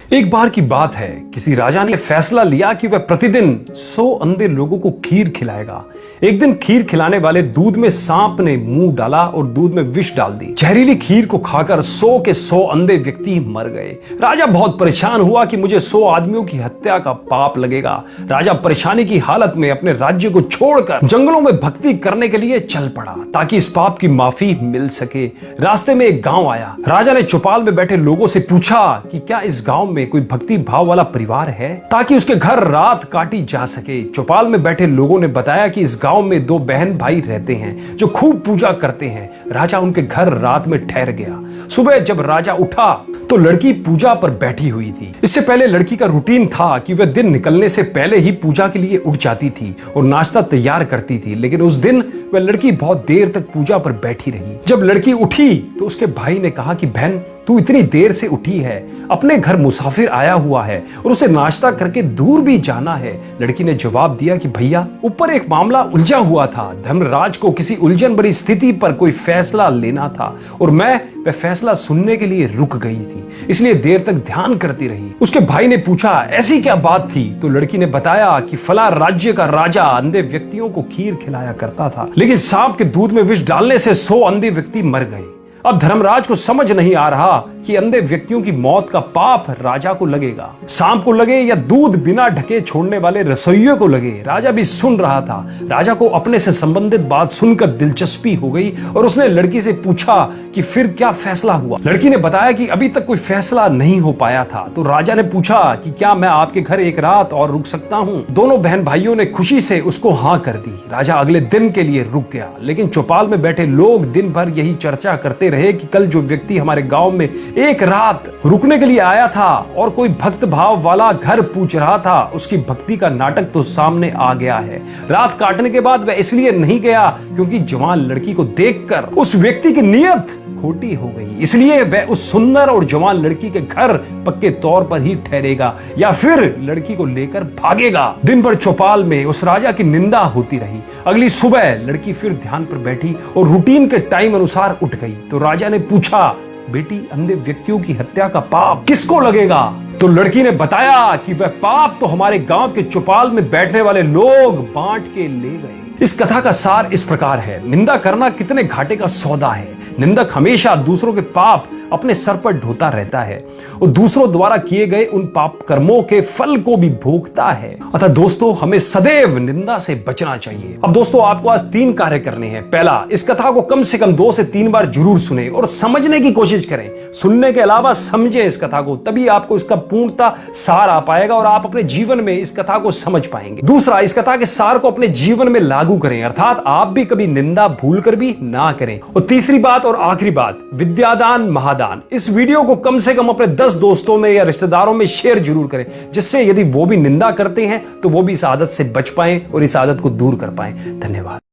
एक बार की बात है, किसी राजा ने फैसला लिया कि वह प्रतिदिन 100 अंधे लोगों को खीर खिलाएगा। एक दिन खीर खिलाने वाले दूध में सांप ने मुंह डाला और दूध में विष डाल दी। जहरीली खीर को खाकर 100 के 100 अंधे व्यक्ति मर गए। राजा बहुत परेशान हुआ कि मुझे 100 आदमियों की हत्या का पाप लगेगा। राजा परेशानी की हालत में अपने राज्य को छोड़कर जंगलों में भक्ति करने के लिए चल पड़ा ताकि इस पाप की माफी मिल सके। रास्ते में एक गांव आया। राजा ने चौपाल में बैठे लोगों से पूछा कि क्या इस गांव में कोई भक्ति भाव वाला परिवार है ताकि उसके घर रात काटी जा सके। चौपाल में बैठे लोगों ने बताया कि इस गांव में 2 बहन भाई रहते हैं जो खूब पूजा करते हैं। राजा उनके घर रात में ठहर गया। सुबह जब राजा उठा तो लड़की पूजा पर बैठी हुई थी। इससे पहले लड़की का रूटीन था कि वह दिन निकलने से पहले ही पूजा के लिए उठ जाती थी और नाश्ता तैयार करती थी, लेकिन उस दिन वह लड़की बहुत देर तक पूजा पर बैठी रही। जब लड़की उठी तो उसके भाई ने कहा कि बहन, तू इतनी देर से उठी है, अपने घर मुसाफिर आया हुआ है और उसे नाश्ता करके दूर भी जाना है। लड़की ने जवाब दिया कि भैया, ऊपर एक मामला उलझा हुआ था। धर्मराज को किसी उलझन भरी स्थिति पर कोई फैसला लेना था और मैं वह फैसला सुनने के लिए रुक गई थी, इसलिए देर तक ध्यान करती रही। उसके भाई ने पूछा, ऐसी क्या बात थी? तो लड़की ने बताया कि फला राज्य का राजा अंधे व्यक्तियों को खीर खिलाया करता था, लेकिन सांप के दूध में विष डालने से 100 अंधे व्यक्ति मर गए। अब धर्मराज को समझ नहीं आ रहा कि अंधे व्यक्तियों की मौत का पाप राजा को लगेगा, सांप को लगे या दूध बिना ढके छोड़ने वाले रसोइयों को लगे। राजा भी सुन रहा था। राजा को अपने से संबंधित बात सुनकर दिलचस्पी हो गई और उसने लड़की से पूछा कि फिर क्या फैसला हुआ। लड़की ने बताया कि अभी तक कोई फैसला नहीं हो पाया था। तो राजा ने पूछा कि क्या मैं आपके घर एक रात और रुक सकता हूँ? दोनों बहन भाइयों ने खुशी से उसको हाँ कर दी। राजा अगले दिन के लिए रुक गया, लेकिन चौपाल में बैठे लोग दिन भर यही चर्चा करते रहे कि कल जो व्यक्ति हमारे गांव में एक रात रुकने के लिए आया था और कोई भक्त भाव वाला घर पूछ रहा था, उसकी भक्ति का नाटक तो सामने आ गया है। रात काटने के बाद वह इसलिए नहीं गया क्योंकि जवान लड़की को देखकर उस व्यक्ति की नीयत खोटी हो गई, इसलिए वह उस सुंदर और जवान लड़की के घर पक्के तौर पर ही ठहरेगा या फिर लड़की को लेकर भागेगा। दिन भर चौपाल में उस राजा की निंदा होती रही। अगली सुबह लड़की फिर ध्यान पर बैठी और रूटीन के टाइम अनुसार उठ गई। तो राजा ने पूछा, बेटी, अंधे व्यक्तियों की हत्या का पाप किसको लगेगा? तो लड़की ने बताया कि वह पाप तो हमारे गांव के चौपाल में बैठने वाले लोग बांट के ले गए। इस कथा का सार इस प्रकार है, निंदा करना कितने घाटे का सौदा है। निंदक हमेशा दूसरों के पाप अपने सर पर ढोता रहता है और दूसरों द्वारा किए गए उन पाप कर्मों के फल को भी भोगता है। अतः दोस्तों, हमें सदैव निंदा से बचना चाहिए। अब दोस्तों, आपको आज 3 कार्य करने हैं। पहला, इस कथा को कम से कम 2 से 3 बार जरूर सुने और समझने की कोशिश करें। सुनने के अलावा समझे इस कथा को, तभी आपको इसका पूर्णता सार आ पाएगा और आप अपने जीवन में इस कथा को समझ पाएंगे। दूसरा, इस कथा के सार को अपने जीवन में लागू करें, अर्थात आप भी कभी निंदा भूल कर भी ना करें। और तीसरी बात और आखिरी बात, विद्यादान महादान। इस वीडियो को कम से कम अपने 10 दोस्तों में या रिश्तेदारों में शेयर जरूर करें, जिससे यदि वो भी निंदा करते हैं तो वो भी इस आदत से बच पाएं और इस आदत को दूर कर पाएं। धन्यवाद।